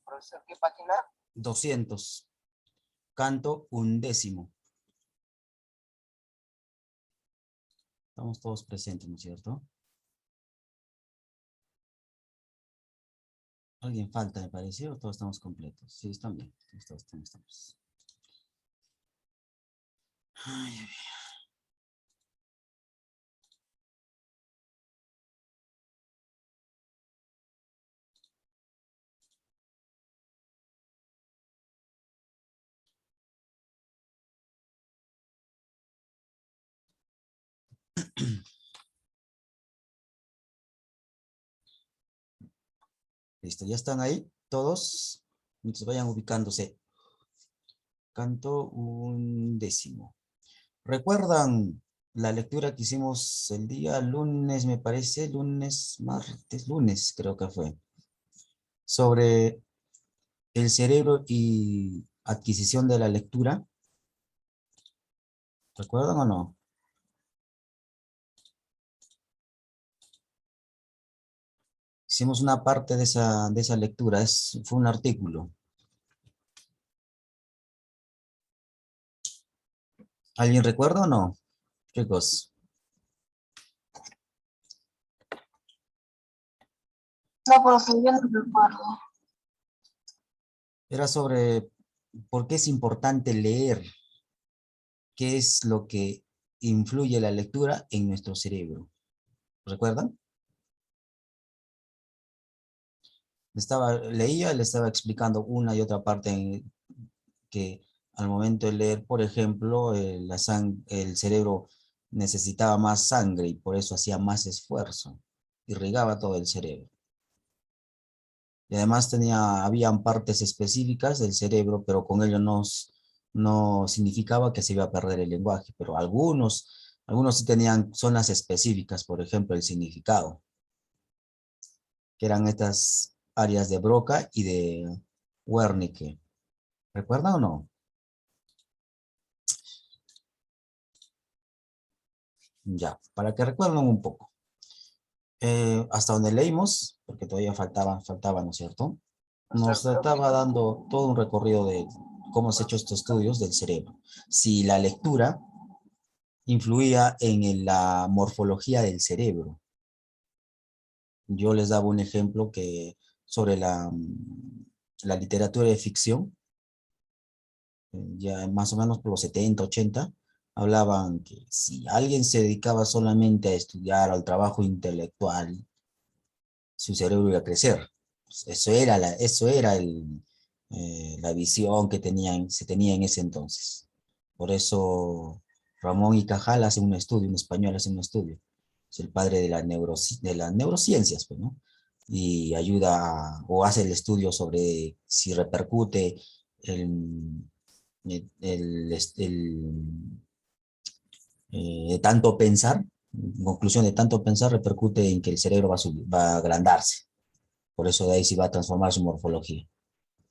Profesor, ¿qué página? 200. Canto 11. Estamos todos presentes, ¿no es cierto? Alguien falta, me parece, o todos estamos completos. Sí, están bien. Todos estamos. Ay, ay. Listo, ¿ya están ahí? Todos. Mientras vayan ubicándose. Canto 11. ¿Recuerdan la lectura que hicimos el día lunes, me parece? Lunes creo que fue. Sobre el cerebro y adquisición de la lectura. ¿Recuerdan o no? Hicimos una parte de esa lectura. Fue un artículo. ¿Alguien recuerda o no? Chicos. No, profe, yo no recuerdo. Era sobre por qué es importante leer. ¿Qué es lo que influye la lectura en nuestro cerebro? ¿Recuerdan? Le estaba explicando una y otra parte que al momento de leer, por ejemplo, el cerebro necesitaba más sangre y por eso hacía más esfuerzo. Irrigaba todo el cerebro. Y además habían partes específicas del cerebro, pero con ello no significaba que se iba a perder el lenguaje, pero algunos sí tenían zonas específicas, por ejemplo, el significado, que eran estas áreas de Broca y de Wernicke. ¿Recuerdan o no? Ya, para que recuerden un poco. Hasta donde leímos, porque todavía faltaba, ¿no es cierto? Nos estaba dando todo un recorrido de cómo se han hecho estos estudios del cerebro. Si la lectura influía en la morfología del cerebro. Yo les daba un ejemplo sobre la literatura de ficción, ya más o menos por los 70, 80, hablaban que si alguien se dedicaba solamente a estudiar al trabajo intelectual, su cerebro iba a crecer. Eso era la visión que se tenía en ese entonces. Por eso Ramón y Cajal hacen un estudio, un español hace un estudio. Es el padre de de las neurociencias, pues, ¿no? Y o hace el estudio sobre si repercute el, de tanto pensar, en conclusión de tanto pensar repercute en que el cerebro va a agrandarse. Por eso de ahí sí va a transformar su morfología,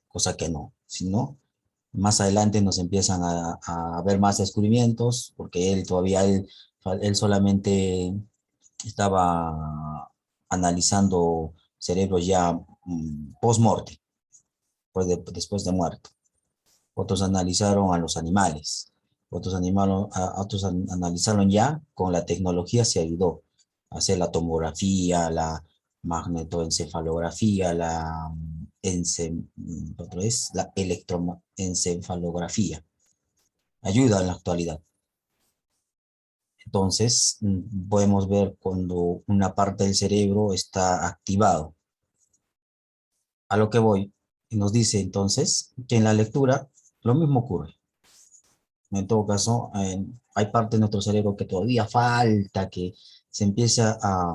cosa que no. Si no, más adelante nos empiezan a ver más descubrimientos, porque él solamente estaba analizando cerebros ya post-morte, después de muerto. Otros analizaron a los animales, otros analizaron ya con la tecnología, se ayudó a hacer la tomografía, la magnetoencefalografía, la electroencefalografía. Ayuda en la actualidad. Entonces, podemos ver cuando una parte del cerebro está activado. A lo que voy, nos dice entonces que en la lectura lo mismo ocurre. En todo caso, hay parte de nuestro cerebro que todavía falta que se empieza a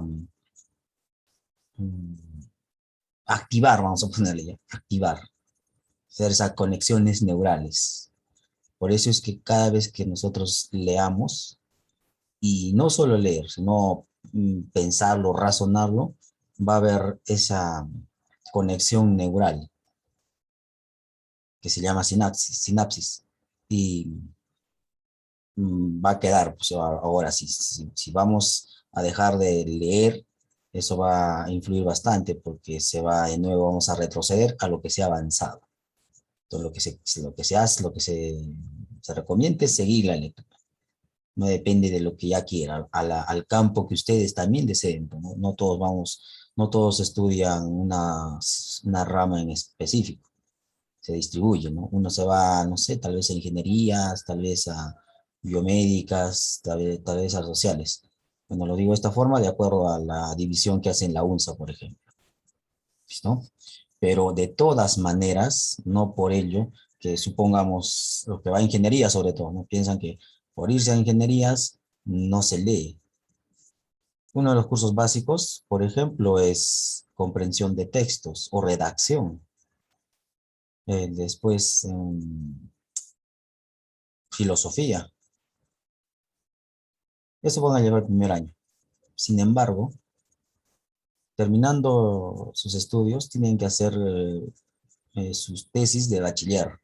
activar, vamos a ponerle ya, activar, hacer esas conexiones neurales. Por eso es que cada vez que nosotros leamos, y no solo leer, sino pensarlo, razonarlo, va a haber esa conexión neural que se llama sinapsis. Y va a quedar, pues ahora si vamos a dejar de leer, eso va a influir bastante porque se va de nuevo, vamos a retroceder a lo que se ha avanzado. Entonces, lo que se hace, lo que se recomienda es seguir la lectura. No depende de lo que ya quiera, al campo que ustedes también deseen, ¿no? No todos no todos estudian una rama en específico, se distribuye, ¿no? Uno se va, no sé, tal vez a ingenierías, tal vez a biomédicas, tal vez a sociales. Bueno, lo digo de esta forma de acuerdo a la división que hace en la UNSA, por ejemplo. ¿Listo? Pero de todas maneras, no por ello que supongamos, lo que va a ingeniería sobre todo, ¿no? Piensan que por irse a ingenierías no se lee. Uno de los cursos básicos, por ejemplo, es comprensión de textos o redacción. Después, filosofía. Eso van a llevar el primer año. Sin embargo, terminando sus estudios, tienen que hacer sus tesis de bachiller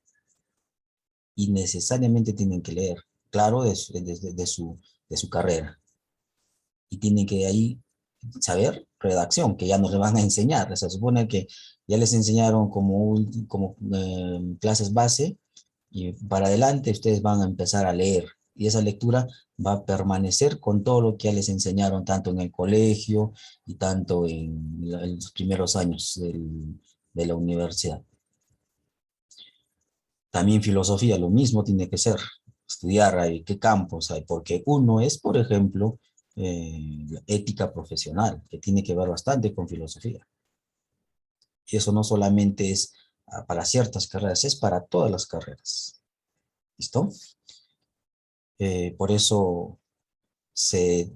y necesariamente tienen que leer, claro, de su carrera. Y tienen que ahí saber redacción, que ya no les van a enseñar. Se supone que ya les enseñaron como clases base y para adelante ustedes van a empezar a leer. Y esa lectura va a permanecer con todo lo que ya les enseñaron, tanto en el colegio y tanto en los primeros años de la universidad. También filosofía, lo mismo tiene que ser, estudiar qué campos hay, porque uno es, por ejemplo, la ética profesional, que tiene que ver bastante con filosofía. Y eso no solamente es para ciertas carreras, es para todas las carreras. ¿Listo? Por eso se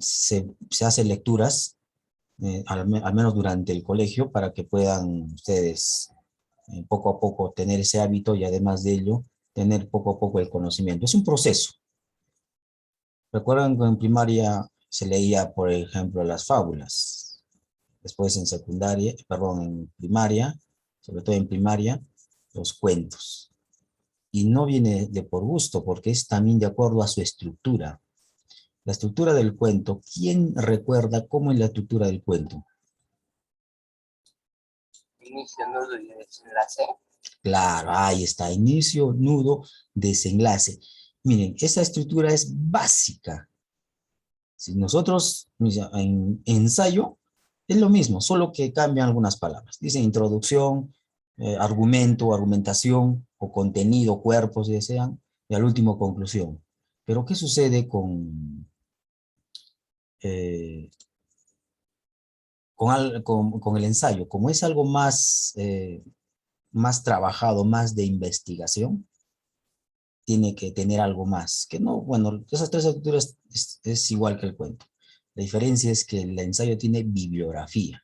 hacen lecturas, al menos durante el colegio, para que puedan ustedes poco a poco tener ese hábito y además de ello, tener poco a poco el conocimiento. Es un proceso. Recuerdan que en primaria se leía, por ejemplo, las fábulas. Después en secundaria, perdón, en primaria, sobre todo en primaria, los cuentos. Y no viene de por gusto, porque es también de acuerdo a su estructura. La estructura del cuento, ¿quién recuerda cómo es la estructura del cuento? Inicio, nudo y desenlace. Claro, ahí está, inicio, nudo, desenlace. Miren, esa estructura es básica. Si nosotros, en ensayo, es lo mismo, solo que cambian algunas palabras. Dice introducción, argumento, argumentación, o contenido, cuerpo, si desean, y al último conclusión. Pero, ¿qué sucede eh, con el ensayo? Como es algo más trabajado, más de investigación, tiene que tener algo más. Que no, bueno, esas tres estructuras es igual que el cuento. La diferencia es que el ensayo tiene bibliografía.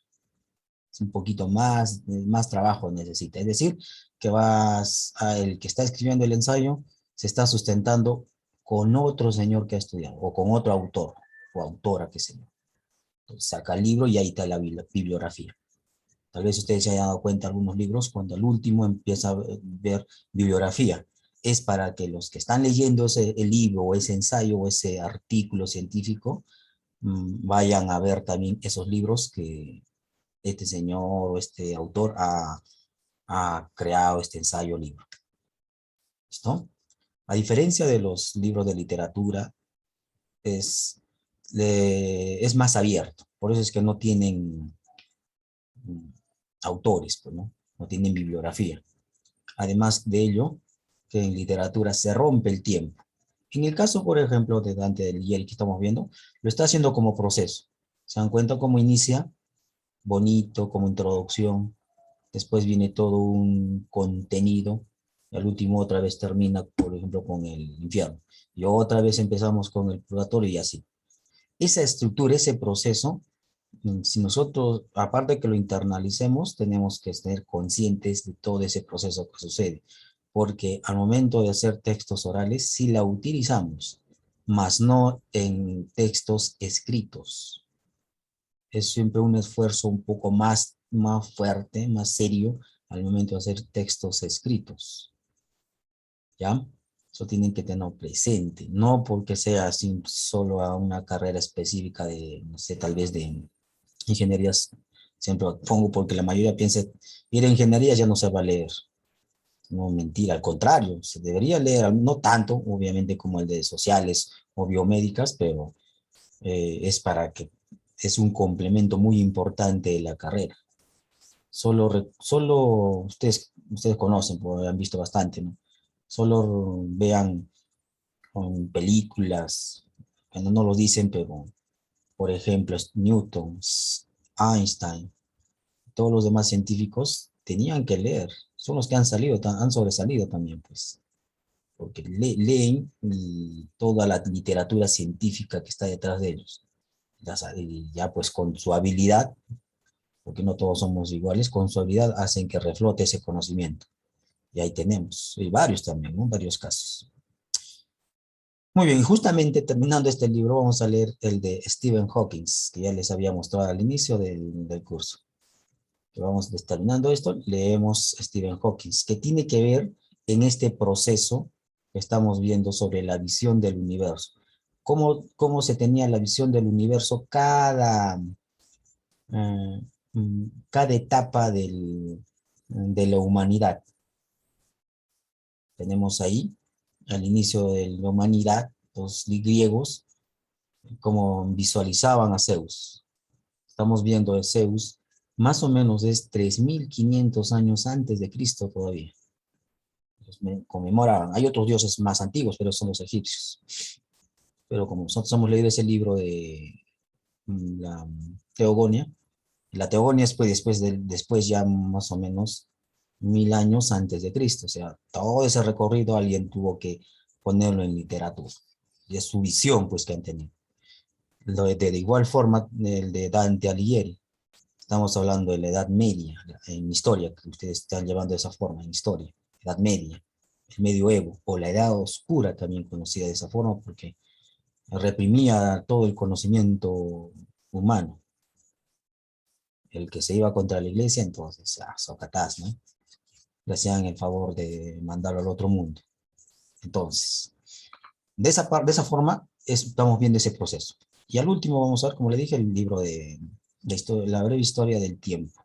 Es un poquito más trabajo necesita. Es decir, que el que está escribiendo el ensayo se está sustentando con otro señor que ha estudiado, o con otro autor o autora, qué sé yo. Entonces, saca el libro y ahí está la bibliografía. Tal vez ustedes se hayan dado cuenta algunos libros cuando al último empieza a ver bibliografía. Es para que los que están leyendo el libro o ese ensayo o ese artículo científico vayan a ver también esos libros que este señor o este autor ha creado este ensayo libro. ¿Listo? A diferencia de los libros de literatura, es más abierto. Por eso es que no tienen autores, pues, ¿no? No tienen bibliografía. Además de ello, que en literatura se rompe el tiempo. En el caso, por ejemplo, de Dante Alighieri que estamos viendo, lo está haciendo como proceso. ¿Se dan cuenta cómo inicia? Bonito, como introducción. Después viene todo un contenido. Y al último otra vez termina, por ejemplo, con el infierno. Y otra vez empezamos con el purgatorio y así. Esa estructura, ese proceso, si nosotros, aparte de que lo internalicemos, tenemos que ser conscientes de todo ese proceso que sucede, porque al momento de hacer textos orales, sí la utilizamos, mas no en textos escritos. Es siempre un esfuerzo un poco más fuerte, más serio, al momento de hacer textos escritos, ¿ya? Eso tienen que tener presente, no porque sea así solo a una carrera específica de, no sé, tal vez Ingenierías, siempre pongo porque la mayoría piensa, ir a ingeniería ya no se va a leer. No, mentira, al contrario, se debería leer, no tanto, obviamente, como el de sociales o biomédicas, pero es para que es un complemento muy importante de la carrera. Solo ustedes conocen, porque han visto bastante, ¿no? Solo vean con películas, bueno, no lo dicen, pero por ejemplo, Newton, Einstein, todos los demás científicos tenían que leer. Son los que han salido, han sobresalido también, pues, porque leen y toda la literatura científica que está detrás de ellos. Y ya pues con su habilidad, porque no todos somos iguales, con su habilidad hacen que reflote ese conocimiento. Y ahí tenemos, y varios también, ¿no? Varios casos. Muy bien, y justamente terminando este libro vamos a leer el de Stephen Hawking, que ya les había mostrado al inicio del curso. Que vamos terminando esto, leemos Stephen Hawking, que tiene que ver en este proceso que estamos viendo sobre la visión del universo. Cómo se tenía la visión del universo eh, cada etapa de la humanidad. Tenemos ahí, al inicio de la humanidad, los griegos, cómo visualizaban a Zeus. Estamos viendo a Zeus, más o menos es 3500 años antes de Cristo todavía. Conmemoraban. Hay otros dioses más antiguos, pero son los egipcios. Pero como nosotros hemos leído ese libro de la Teogonia, la Teogonia es pues, después ya más o menos 1000 años antes de Cristo. O sea, todo ese recorrido alguien tuvo que ponerlo en literatura. Y es su visión pues que han tenido. De igual forma, el de Dante Alighieri. Estamos hablando de la Edad Media, en historia, que ustedes están llevando de esa forma, en historia. Edad Media, el Medioevo, o la Edad Oscura, también conocida de esa forma, porque reprimía todo el conocimiento humano. El que se iba contra la iglesia, entonces, socatás, ¿no? Le hacían el favor de mandarlo al otro mundo. Entonces, de esa forma, estamos viendo ese proceso. Y al último vamos a ver, como le dije, el libro de la breve historia del tiempo.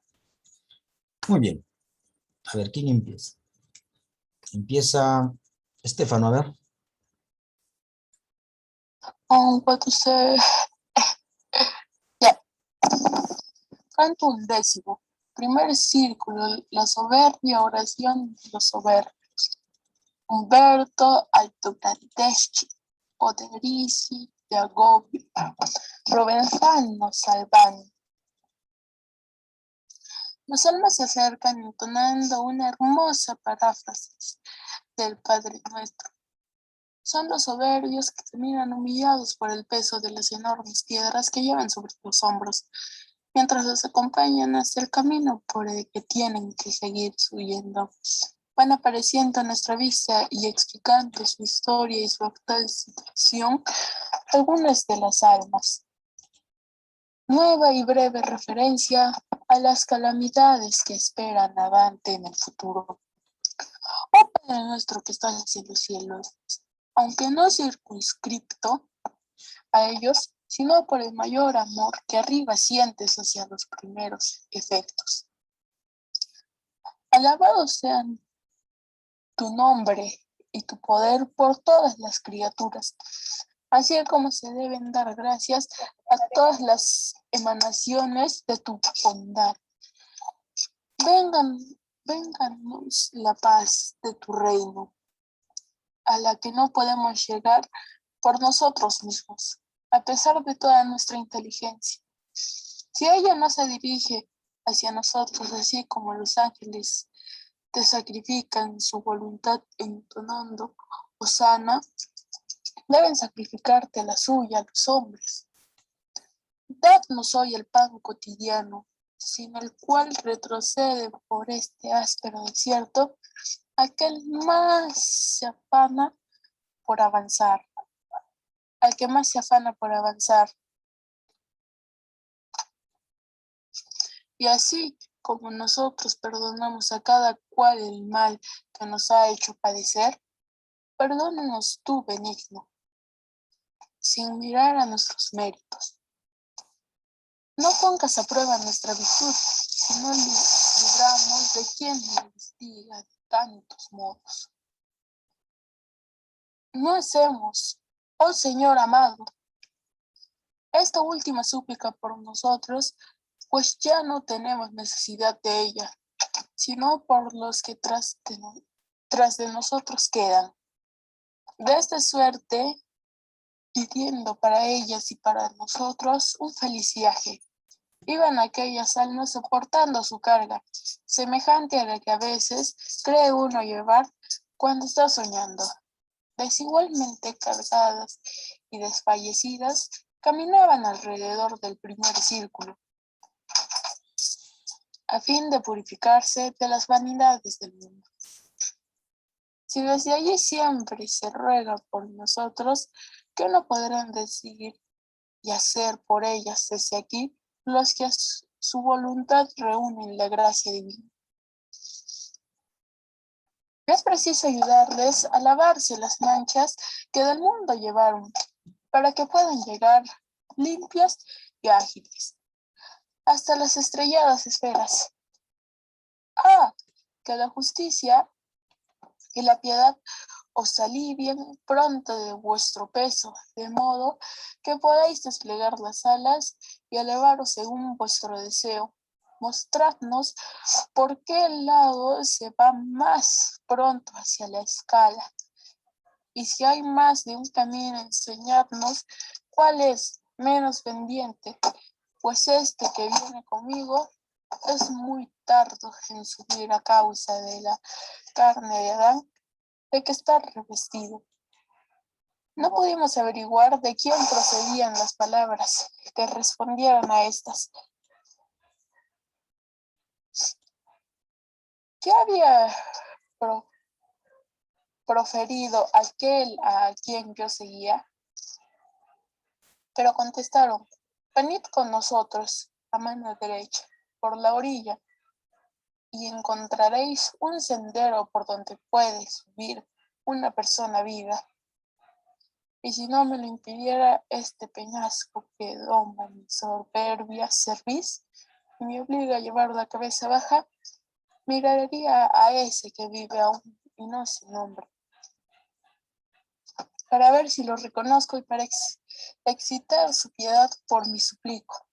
Muy bien. A ver, ¿quién empieza? Empieza Estefano, a ver. What to say? Ya. Canto 11. Primer círculo. La soberbia oración de los soberbios. Umberto Altobrandeschi. Oderisi de Agobio. Provenzano Salvani. Los almas se acercan entonando una hermosa paráfrasis del Padre Nuestro. Son los soberbios que terminan humillados por el peso de las enormes piedras que llevan sobre los hombros, mientras los acompañan hasta el camino por el que tienen que seguir subiendo. Van apareciendo a nuestra vista y explicando su historia y su actual situación algunas de las almas. Nueva y breve referencia a las calamidades que esperan a Dante en el futuro. Oh Padre nuestro que estás en los cielos, aunque no circunscripto a ellos, sino por el mayor amor que arriba sientes hacia los primeros efectos. Alabados sean tu nombre y tu poder por todas las criaturas, así como se deben dar gracias a todas las emanaciones de tu bondad. Vénganos la paz de tu reino, a la que no podemos llegar por nosotros mismos, a pesar de toda nuestra inteligencia. Si ella no se dirige hacia nosotros, así como los ángeles te sacrifican su voluntad entonando Hosana, deben sacrificarte la suya los hombres. Dadnos hoy el pan cotidiano, sin el cual retrocede por este áspero desierto aquel más se afana por avanzar, al que más se afana por avanzar. Y así como nosotros perdonamos a cada cual el mal que nos ha hecho padecer, perdónanos tú, benigno, sin mirar a nuestros méritos. No pongas a prueba nuestra virtud, si no libramos de quien nos investiga de tantos modos. No hacemos, oh Señor amado, esta última súplica por nosotros, pues ya no tenemos necesidad de ella, sino por los que tras de nosotros quedan. De esta suerte, pidiendo para ellas y para nosotros un feliz viaje. Iban aquellas almas soportando su carga, semejante a la que a veces cree uno llevar cuando está soñando. Desigualmente cargadas y desfallecidas, caminaban alrededor del primer círculo, a fin de purificarse de las vanidades del mundo. Si desde allí siempre se ruega por nosotros, ¿qué no podrán decir y hacer por ellas desde aquí los que a su voluntad reúnen la gracia divina? Es preciso ayudarles a lavarse las manchas que del mundo llevaron, para que puedan llegar limpias y ágiles hasta las estrelladas esferas. Ah, que la justicia y la piedad os alivien pronto de vuestro peso, de modo que podáis desplegar las alas y elevaros según vuestro deseo. Mostradnos por qué lado se va más pronto hacia la escala. Y si hay más de un camino, enseñadnos cuál es menos pendiente, pues este que viene conmigo es muy tardo en subir a causa de la carne de Adán, de que está revestido. No pudimos averiguar de quién procedían las palabras que respondieron a estas. ¿Qué había proferido aquel a quien yo seguía? Pero contestaron: venid con nosotros a mano derecha, por la orilla, y encontraréis un sendero por donde puede subir una persona viva. Y si no me lo impidiera este peñasco que doma mi soberbia cerviz y me obliga a llevar la cabeza baja, miraría a ese que vive aún y no se nombra, para ver si lo reconozco y para excitar su piedad por mi suplico.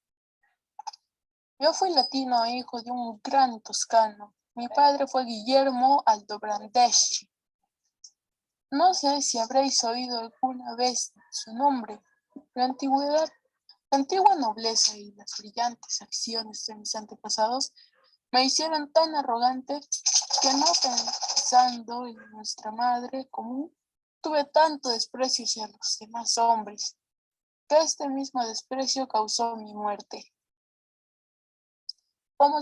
Yo fui latino, hijo de un gran toscano. Mi padre fue Guillermo Aldobrandeschi. No sé si habréis oído alguna vez su nombre. La antigua nobleza y las brillantes acciones de mis antepasados me hicieron tan arrogante que, no pensando en nuestra madre común, tuve tanto desprecio hacia los demás hombres, que este mismo desprecio causó mi muerte. ¿Cómo,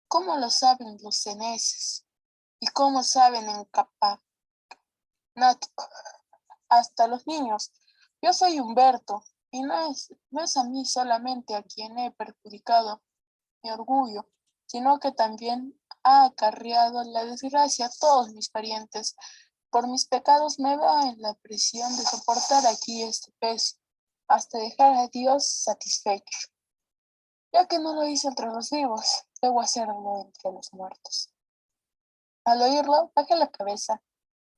cómo lo saben los ceneses? ¿Y cómo saben en Capanático? Hasta los niños. Yo soy Humberto, y no es a mí solamente a quien he perjudicado mi orgullo, sino que también ha acarreado la desgracia a todos mis parientes. Por mis pecados me veo en la presión de soportar aquí este peso, hasta dejar a Dios satisfecho. Ya que no lo hice entre los vivos, debo hacerlo entre los muertos. Al oírlo, bajé la cabeza,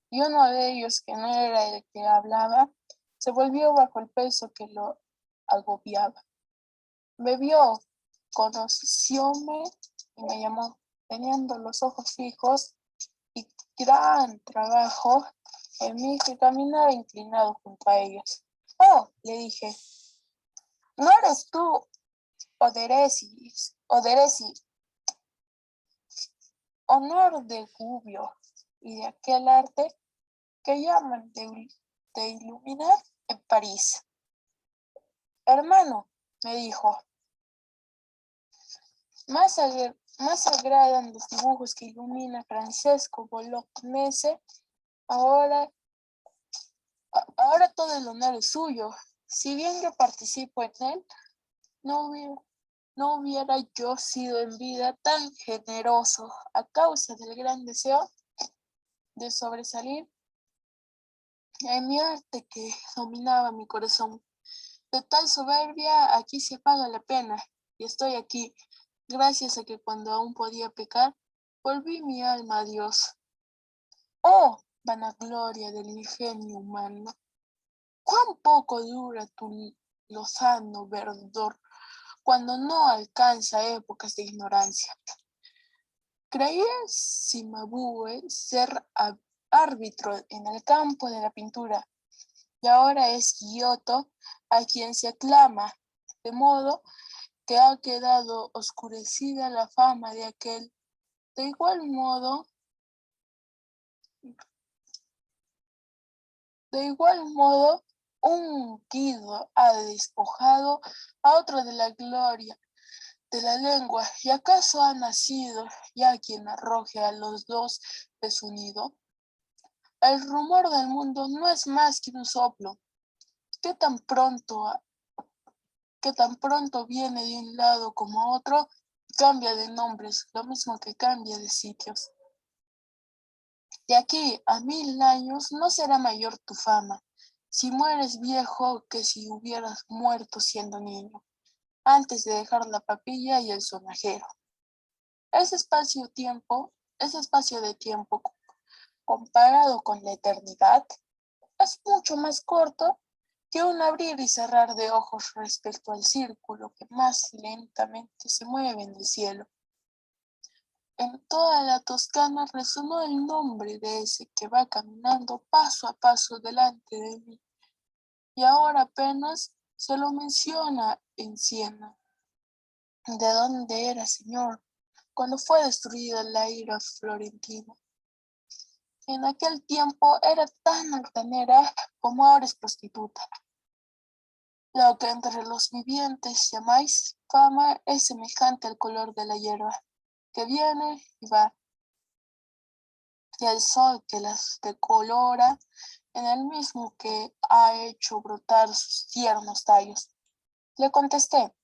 y uno de ellos, que no era el que hablaba, se volvió bajo el peso que lo agobiaba. Me vio, conocióme y me llamó, teniendo los ojos fijos y gran trabajo en mí, que caminaba inclinado junto a ellos. Oh, le dije, ¿no eres tú, Oderesi, honor de Gubbio y de aquel arte que llaman de iluminar en París? Hermano, me dijo, más agradan los dibujos que ilumina Francesco Bolognese. Ahora todo el honor es suyo. Si bien yo participo en él, no hubiera yo sido en vida tan generoso a causa del gran deseo de sobresalir en mi arte que dominaba mi corazón. De tal soberbia aquí se paga la pena, y estoy aquí, gracias a que cuando aún podía pecar, volví mi alma a Dios. ¡Oh, vanagloria del ingenio humano! ¡Cuán poco dura tu lozano verdor cuando no alcanza épocas de ignorancia! Creía Cimabue ser árbitro en el campo de la pintura, y ahora es Giotto a quien se aclama, de modo que ha quedado oscurecida la fama de aquel. De igual modo, un Guido ha despojado a otro de la gloria de la lengua, y acaso ha nacido ya quien arroje a los dos de su nido. El rumor del mundo no es más que un soplo, que tan pronto, que tan pronto viene de un lado como otro, cambia de nombres, lo mismo que cambia de sitios. De aquí a 1000 años no será mayor tu fama, si mueres viejo que si hubieras muerto siendo niño, antes de dejar la papilla y el sonajero. Ese espacio de tiempo comparado con la eternidad es mucho más corto que un abrir y cerrar de ojos respecto al círculo que más lentamente se mueve en el cielo. En toda la Toscana resonó el nombre de ese que va caminando paso a paso delante de mí, y ahora apenas se lo menciona en Siena. ¿De dónde era, señor, cuando fue destruida la ira florentina? En aquel tiempo era tan altanera como ahora es prostituta. Lo que entre los vivientes llamáis fama es semejante al color de la hierba, que viene y va, y al sol que las decolora en el mismo que ha hecho brotar sus tiernos tallos. Le contesté: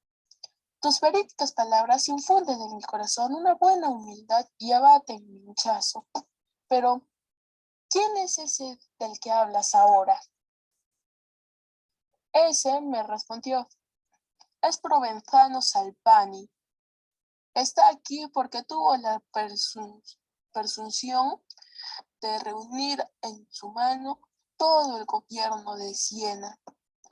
tus verídicas palabras infunden en mi corazón una buena humildad y abaten mi hinchazo. Pero, ¿quién es ese del que hablas ahora? Ese, me respondió, es Provenzano Salvani. Está aquí porque tuvo la presunción de reunir en su mano todo el gobierno de Siena.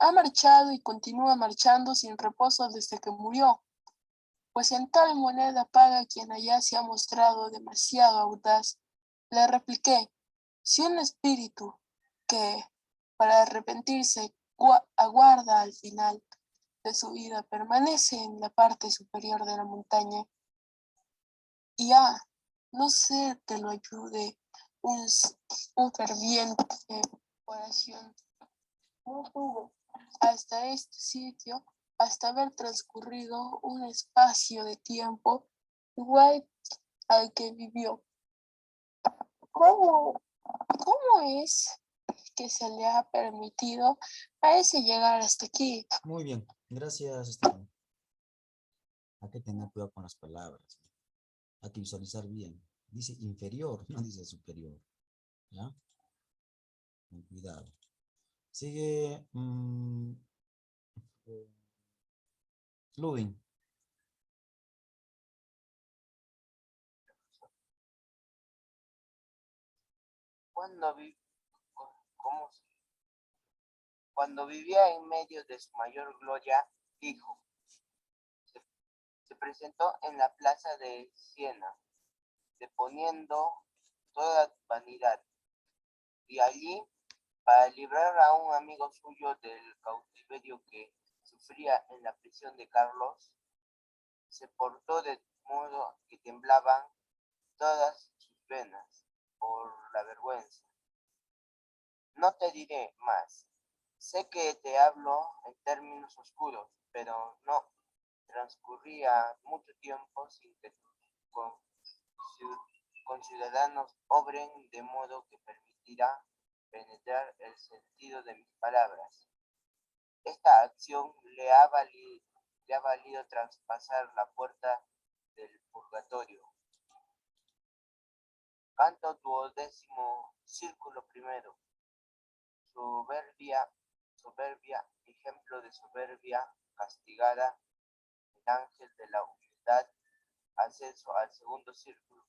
Ha marchado y continúa marchando sin reposo desde que murió, pues en tal moneda paga quien allá se ha mostrado demasiado audaz. Le repliqué: si un espíritu que, para arrepentirse, aguarda al final de su vida, permanece en la parte superior de la montaña, y no sé te lo ayude un, un ferviente oración. No tuvo hasta este sitio, hasta haber transcurrido un espacio de tiempo igual al que vivió. ¿Cómo es que se le ha permitido a ese llegar hasta aquí? Muy bien, gracias, Esteban. Hay que tener cuidado con las palabras. Hay que visualizar bien. Dice inferior, no dice superior. ¿Ya? Con cuidado. Sigue Ludwig. Cuando, ¿cómo cuando vivía en medio de su mayor gloria, dijo, se presentó en la plaza de Siena, deponiendo toda vanidad, y allí, para librar a un amigo suyo del cautiverio que sufría en la prisión de Carlos, se portó de modo que temblaban todas sus venas por la vergüenza. No te diré más. Sé que te hablo en términos oscuros, pero no transcurría mucho tiempo sin que tus conciudadanos obren de modo que permitirá penetrar el sentido de mis palabras. Esta acción le ha valido traspasar la puerta del purgatorio. Canto duodécimo, círculo primero. Soberbia, ejemplo de soberbia castigada el ángel de la humildad, ascenso al segundo círculo.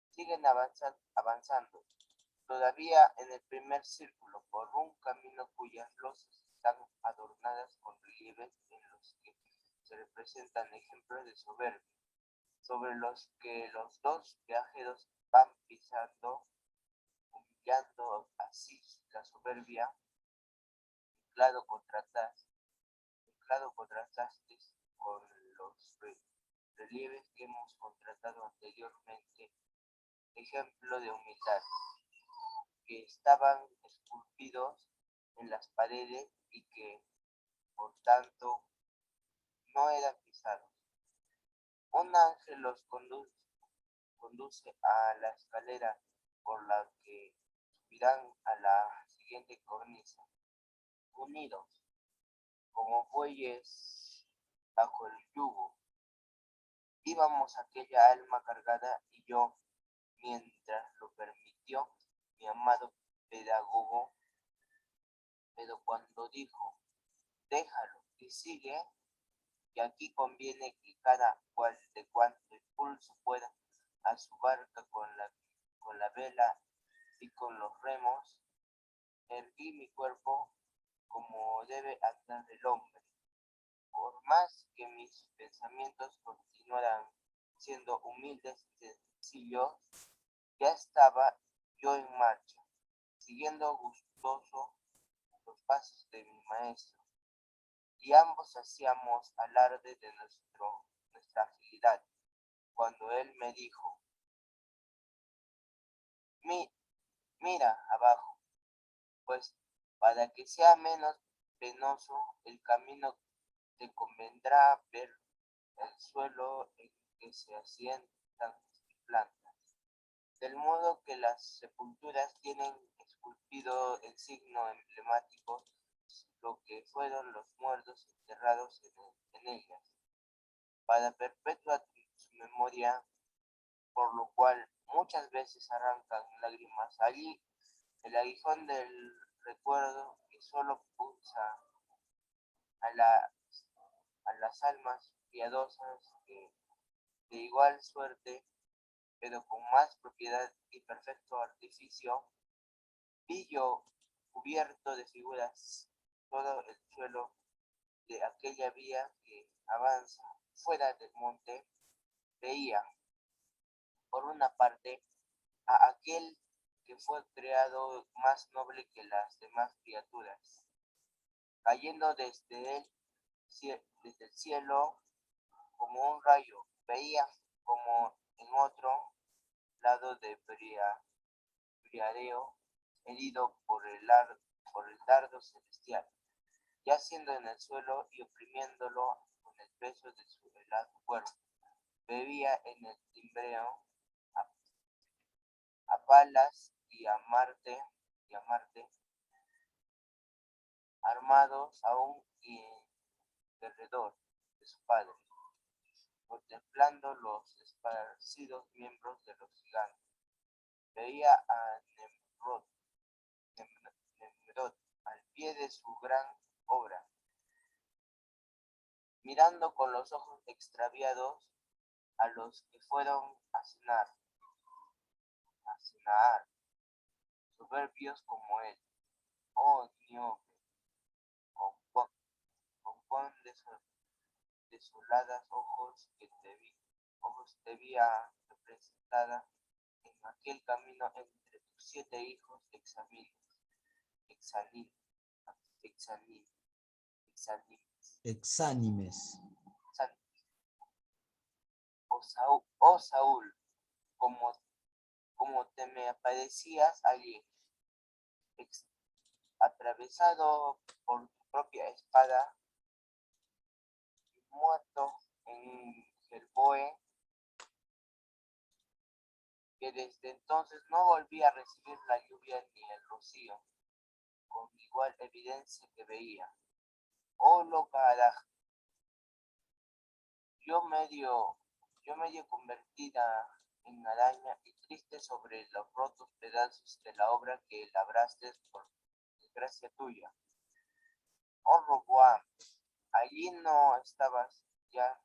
Siguen avanzando, todavía en el primer círculo, por un camino cuyas losas están adornadas con relieves en los que se representan ejemplos de soberbia, sobre los que los dos viajeros van pisando, humillando así la soberbia, mezclado contrastes con los relieves que hemos contratado anteriormente, ejemplo de humildad, que estaban esculpidos en las paredes y que, por tanto, no eran pisados. Un ángel los conduce a la escalera por la que subirán a la siguiente cornisa, unidos como bueyes bajo el yugo. Íbamos aquella alma cargada y yo, mientras lo permitió mi amado pedagogo, pero cuando dijo, déjalo y sigue, y aquí conviene que cada cual de cuanto impulso pueda a su barca con la vela y con los remos, erguí mi cuerpo como debe andar el hombre. Por más que mis pensamientos continuaran siendo humildes y sencillos, ya estaba yo en marcha, siguiendo gustoso los pasos de mi maestro, y ambos hacíamos alarde de nuestra agilidad, cuando él me dijo, mira abajo, pues para que sea menos penoso el camino te convendrá ver el suelo en que se asientan plantas, del modo que las sepulturas tienen esculpido en signo emblemático lo que fueron los muertos enterrados en ellas, para perpetuar su memoria, por lo cual muchas veces arrancan lágrimas allí el aguijón del recuerdo que solo pulsa a, la, a las almas piadosas que de igual suerte, pero con más propiedad y perfecto artificio, vi yo cubierto de figuras todo el suelo de aquella vía que avanza fuera del monte. Veía, por una parte, a aquel que fue creado más noble que las demás criaturas, cayendo desde el cielo como un rayo. Veía como en otro lado de Briareo, herido por el dardo celestial, yaciendo en el suelo y oprimiéndolo con el peso de su helado cuerpo. Bebía en el timbreo a Palas y a Marte, armados aún y en derredor de su padre, contemplando los esparcidos miembros de los gigantes. Veía a Nemrod al pie de su gran obra, mirando con los ojos extraviados a los que fueron a cenar, soberbios como él. Oh Niobe, con cuán desoladas ojos te vi representada en aquel camino entre tus 7 hijos exanimes, Exánimes. Oh Saúl, como te me aparecías allí, atravesado por tu propia espada, muerto en Gelboe, que desde entonces no volví a recibir la lluvia ni el rocío, con igual evidencia que veía. Oh loca Adaj, yo medio convertida en araña y triste sobre los rotos pedazos de la obra que labraste por desgracia tuya. Oh Roboam, allí no estabas ya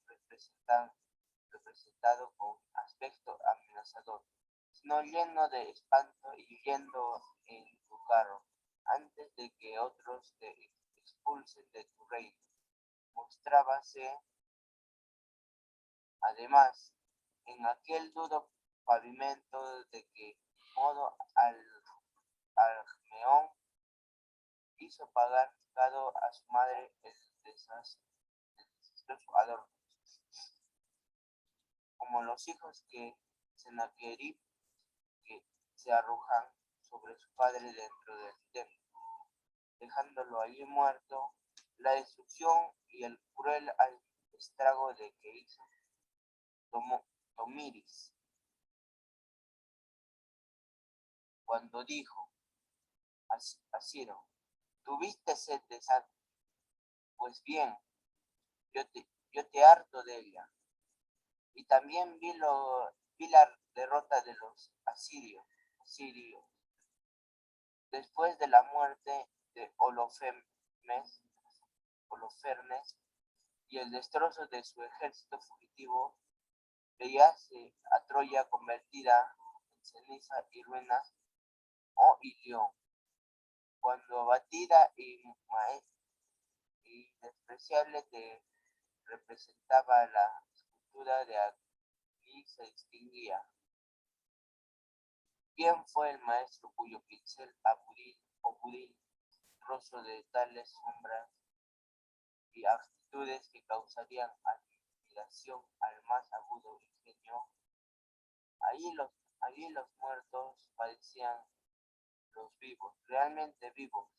representado con aspecto amenazador, sino lleno de espanto y yendo en tu carro, antes de que otros te expulsen de tu reino. Mostrábase, además, en aquel duro pavimento de que modo Almeón hizo pagar pecado a su madre el desastroso adorno, como los hijos que Sennacherib que se arrojan sobre su padre dentro del templo, dejándolo allí muerto. La destrucción y el cruel estrago de que hizo Tomiris, cuando dijo a Ciro: ¿tuviste sed de sangre? Pues bien, yo te harto de ella. Y también vi la derrota de los asirios, después de la muerte de Holofernes y el destrozo de su ejército fugitivo. Veíase a Troya convertida en ceniza y ruinas, oh Ilión, cuando abatida y despreciable te representaba la escultura de aquí se distinguía. ¿Quién fue el maestro cuyo pincel pudil rostro de tales sombras y actitudes que causarían admiración al más agudo ingenio? Allí los muertos parecían los vivos, realmente vivos.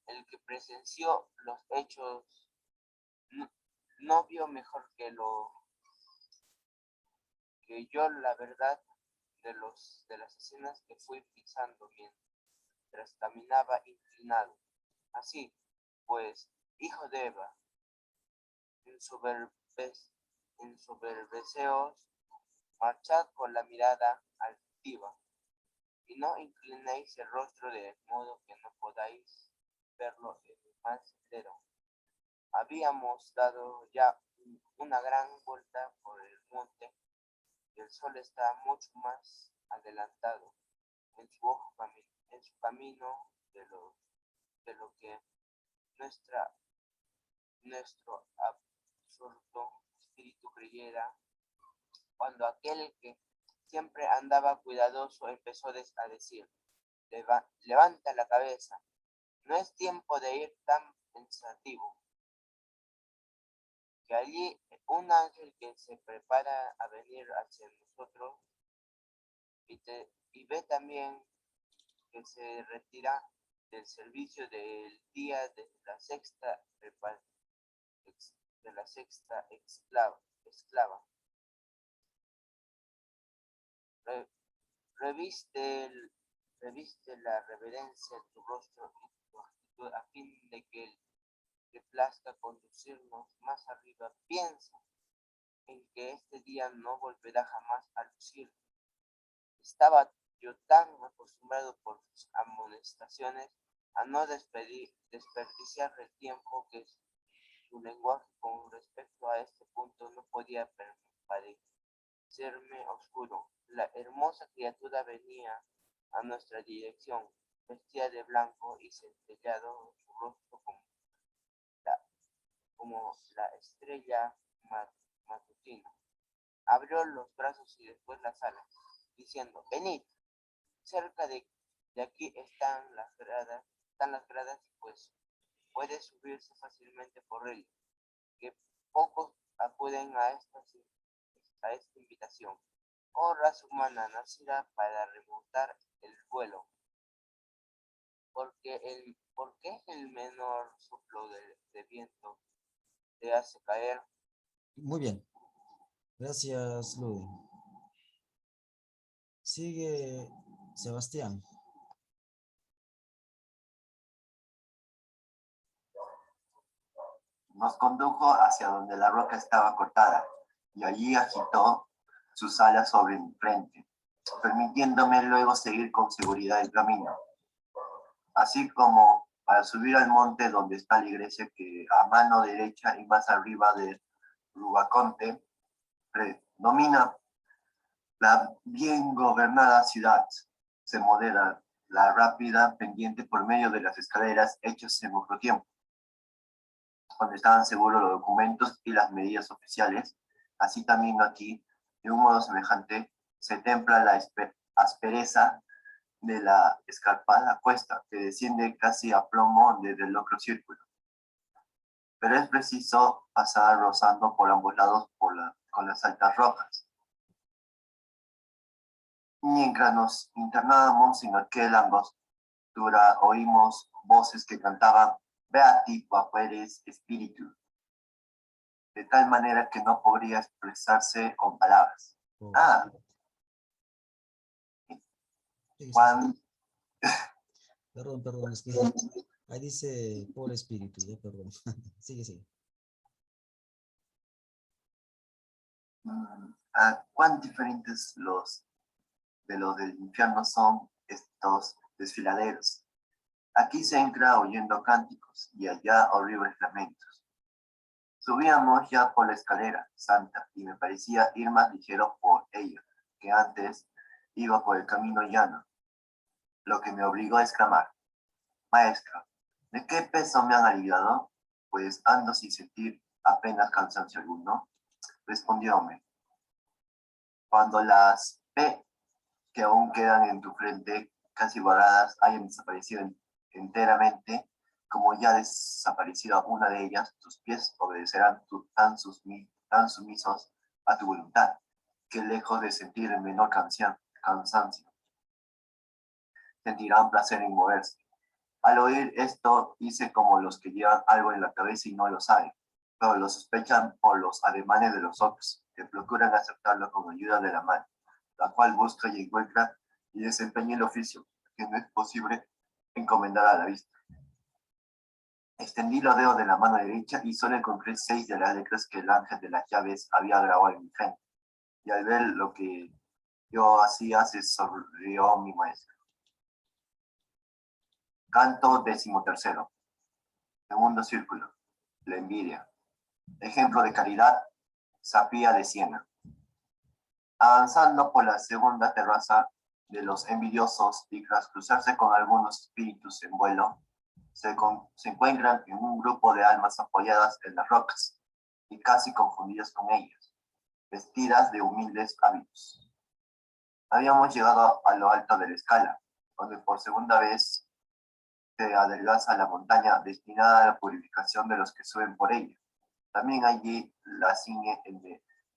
El que presenció los hechos no vio mejor que yo la verdad de las escenas que fui pisando mientras caminaba inclinado. Así pues, hijo de Eva, ensoberbeceos, marchad con la mirada altiva, y no inclinéis el rostro de modo que no podáis verlo en el mal sendero. Habíamos dado ya una gran vuelta por el monte, y el sol está mucho más adelantado en su camino de lo que nuestro absorto espíritu creyera, cuando aquel que siempre andaba cuidadoso empezó a decir: levanta la cabeza, no es tiempo de ir tan pensativo, que allí un ángel que se prepara a venir hacia nosotros, y ve también que se retira del servicio del día de la sexta esclava. Reviste la reverencia en tu rostro y tu actitud, a fin de que te plazca conducirnos más arriba. Piensa en que este día no volverá jamás a lucir. Estaba yo tan acostumbrado por sus amonestaciones a no desperdiciar el tiempo, que su lenguaje con respecto a este punto no podía parecerme oscuro. La hermosa criatura venía a nuestra dirección, vestida de blanco y centellado su rostro como la estrella matutina. Abrió los brazos y después las alas, diciendo: venid, cerca de aquí están las gradas, pues puede subirse fácilmente por ellas, que pocos acuden a esta invitación. Oh raza humana nacida para remontar el vuelo, ¿por qué el menor soplo de viento te hace caer? Muy bien. Gracias, Ludy. Sigue Sebastián. Nos condujo hacia donde la roca estaba cortada, y allí agitó sus alas sobre mi frente, permitiéndome luego seguir con seguridad el camino. Así como Para subir al monte donde está la iglesia, que a mano derecha y más arriba de Rubaconte predomina la bien gobernada ciudad. Se modera la rápida pendiente por medio de las escaleras hechas en otro tiempo, donde estaban seguros los documentos y las medidas oficiales. Así también aquí, de un modo semejante, se templa la aspereza de la escarpada cuesta, que desciende casi a plomo desde el otro círculo. Pero es preciso pasar rozando por ambos lados con las altas rocas. Mientras nos internábamos en aquel angostura, oímos voces que cantaban Beati Quaqueres Spiritu, de tal manera que no podría expresarse con palabras. Ah, Juan, Perdón, es que ahí dice pobre espíritu, ya, perdón. Sigue. cuán diferentes los del infierno son estos desfiladeros. Aquí se entra oyendo cánticos y allá horribles lamentos. Subíamos ya por la escalera santa y me parecía ir más ligero por ella, que antes iba por el camino llano, lo que me obligó a exclamar: Maestra, ¿de qué peso me han aliviado? Pues ando sin sentir apenas cansancio alguno. Respondióme: cuando las P que aún quedan en tu frente, casi borradas, hayan desaparecido enteramente, como ya desaparecido una de ellas, tus pies obedecerán tan sumisos a tu voluntad, que lejos de sentir el menor cansancio, sentirán placer en moverse. Al oír esto, hice como los que llevan algo en la cabeza y no lo saben, pero lo sospechan por los ademanes de los otros, que procuran aceptarlo con ayuda de la mano, la cual busca y encuentra y desempeña el oficio, que no es posible encomendar a la vista. Extendí los dedos de la mano derecha y solo encontré 6 de las letras que el ángel de las llaves había grabado en mi frente. Y al ver lo que yo hacía, se sonrió mi maestro. Canto 13º. Segundo círculo. La envidia. Ejemplo de caridad. Sapía de Siena. Avanzando por la segunda terraza de los envidiosos y tras cruzarse con algunos espíritus en vuelo, se encuentran en un grupo de almas apoyadas en las rocas y casi confundidas con ellas, vestidas de humildes hábitos. Habíamos llegado a lo alto de la escala, donde por segunda vez se adelgaza la montaña destinada a la purificación de los que suben por ella. También allí la ciñe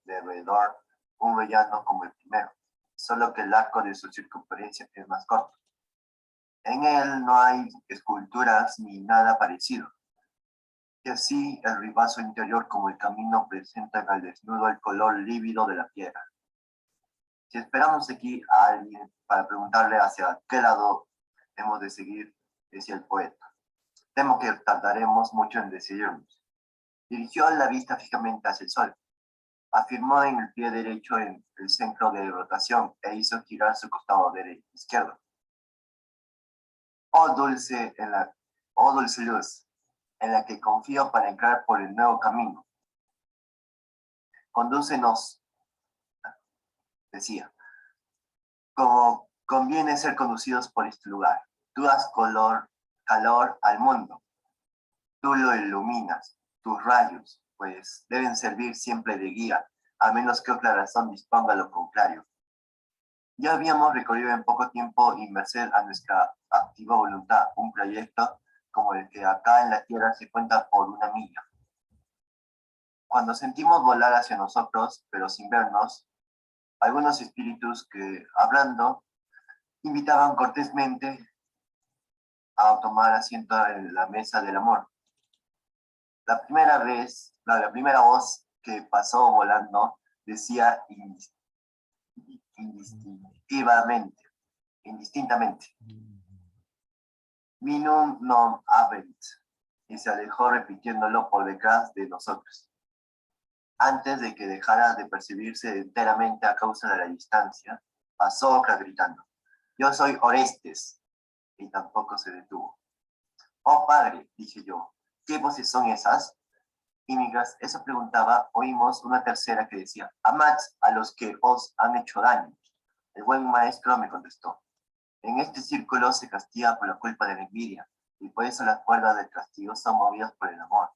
de alrededor un rellano como el primero, solo que el arco de su circunferencia es más corto. En él no hay esculturas ni nada parecido. Y así el ribazo interior como el camino presentan al desnudo el color lívido de la piedra. Si esperamos aquí a alguien para preguntarle hacia qué lado hemos de seguir, decía el poeta, temo que tardaremos mucho en decidirnos. Dirigió la vista fijamente hacia el sol. Afirmó en el pie derecho en el centro de rotación e hizo girar su costado izquierdo. Oh dulce luz, en la que confío para entrar por el nuevo camino. Condúcenos, decía, como conviene ser conducidos por este lugar. Tú das calor al mundo. Tú lo iluminas, tus rayos, pues deben servir siempre de guía, a menos que otra razón disponga lo contrario. Ya habíamos recorrido en poco tiempo y merced a nuestra activa voluntad un proyecto como el que acá en la Tierra se cuenta por una milla. Cuando sentimos volar hacia nosotros, pero sin vernos, algunos espíritus que, hablando, invitaban cortésmente a tomar asiento en la mesa del amor. La primera voz que pasó volando decía indistintamente, Minum non habent, y se alejó repitiéndolo por detrás de nosotros. Antes de que dejara de percibirse enteramente a causa de la distancia, pasó otra gritando, yo soy Orestes, y tampoco se detuvo. Oh padre, dije yo, ¿qué voces son esas? Y mientras eso preguntaba, oímos una tercera que decía, amad a los que os han hecho daño. El buen maestro me contestó, en este círculo se castiga por la culpa de la envidia, y por eso las cuerdas del castigo son movidas por el amor.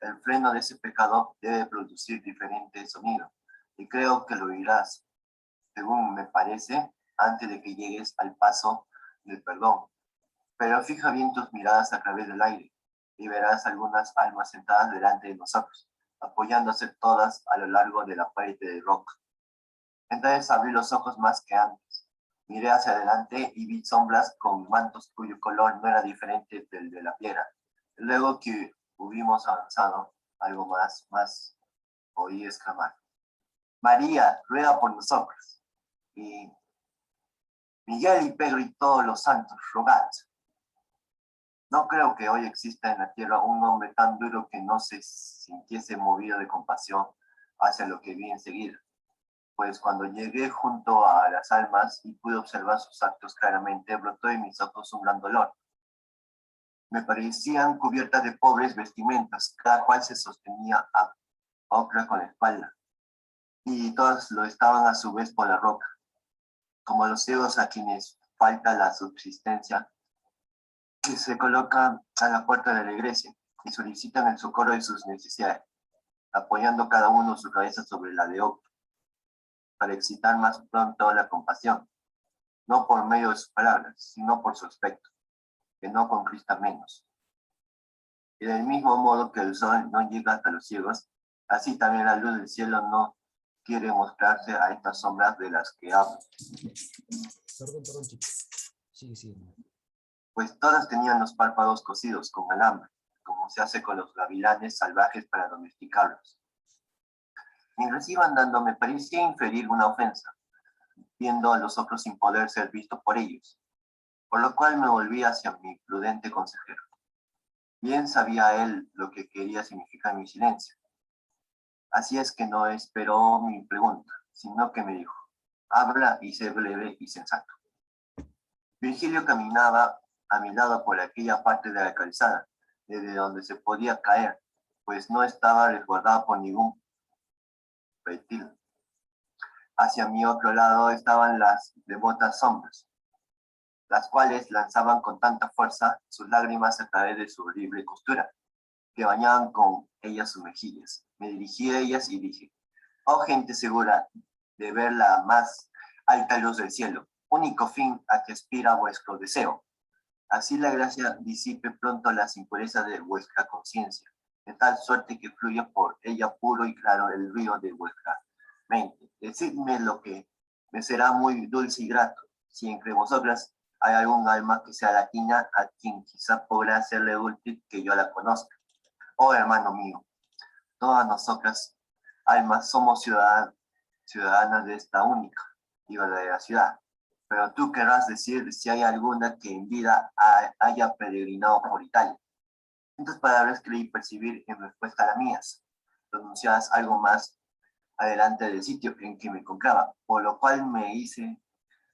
El freno de ese pecado debe producir diferentes sonidos, y creo que lo oirás, según me parece, antes de que llegues al paso del perdón. Pero fija bien tus miradas a través del aire, y verás algunas almas sentadas delante de nosotros, apoyándose todas a lo largo de la pared de roca. Entonces abrí los ojos más que antes. Miré hacia adelante y vi sombras con mantos cuyo color no era diferente del de la piedra. Luego que hubimos avanzado algo más oí exclamar, María, ruega por nosotros. Y Miguel y Pedro y todos los santos, rogad. No creo que hoy exista en la tierra un hombre tan duro que no se sintiese movido de compasión hacia lo que vi enseguida. Pues cuando llegué junto a las almas y pude observar sus actos claramente, brotó en mis ojos un gran dolor. Me parecían cubiertas de pobres vestimentas, cada cual se sostenía a otra con la espalda, y todas lo estaban a su vez por la roca, como los ciegos a quienes falta la subsistencia, que se colocan a la puerta de la iglesia y solicitan el socorro de sus necesidades, apoyando cada uno su cabeza sobre la de otro, para excitar más pronto la compasión, no por medio de sus palabras, sino por su aspecto, que no conquista menos. Y del mismo modo que el sol no llega hasta los ciegos, así también la luz del cielo no quiere mostrarse a estas sombras de las que hablo. Perdón, chico. Sí. Pues todas tenían los párpados cosidos con alambre, como se hace con los gavilanes salvajes para domesticarlos. Mientras iba andando me parecía inferir una ofensa, viendo a los otros sin poder ser visto por ellos, por lo cual me volví hacia mi prudente consejero. Bien sabía él lo que quería significar mi silencio. Así es que no esperó mi pregunta, sino que me dijo, habla y sé breve y sensato. Virgilio caminaba a mi lado por aquella parte de la calzada, desde donde se podía caer, pues no estaba resguardado por ningún proyectil. Hacia mi otro lado estaban las devotas sombras, las cuales lanzaban con tanta fuerza sus lágrimas a través de su horrible costura, que bañaban con ellas sus mejillas. Me dirigí a ellas y dije, oh gente segura de ver la más alta luz del cielo, único fin a que aspira vuestro deseo. Así la gracia disipe pronto las impurezas de vuestra conciencia, de tal suerte que fluya por ella puro y claro el río de vuestra mente. Decidme lo que me será muy dulce y grato, si entre vosotras hay algún alma que sea latina a quien quizá podrá hacerle útil que yo la conozca. Oh hermano mío, todas nosotras almas somos ciudadanas de esta única y verdadera ciudad. Pero tú querrás decir si hay alguna que en vida haya peregrinado por Italia. Estas palabras creí percibir en respuesta a las mías, pronunciadas algo más adelante del sitio en que me encontraba, por lo cual me hice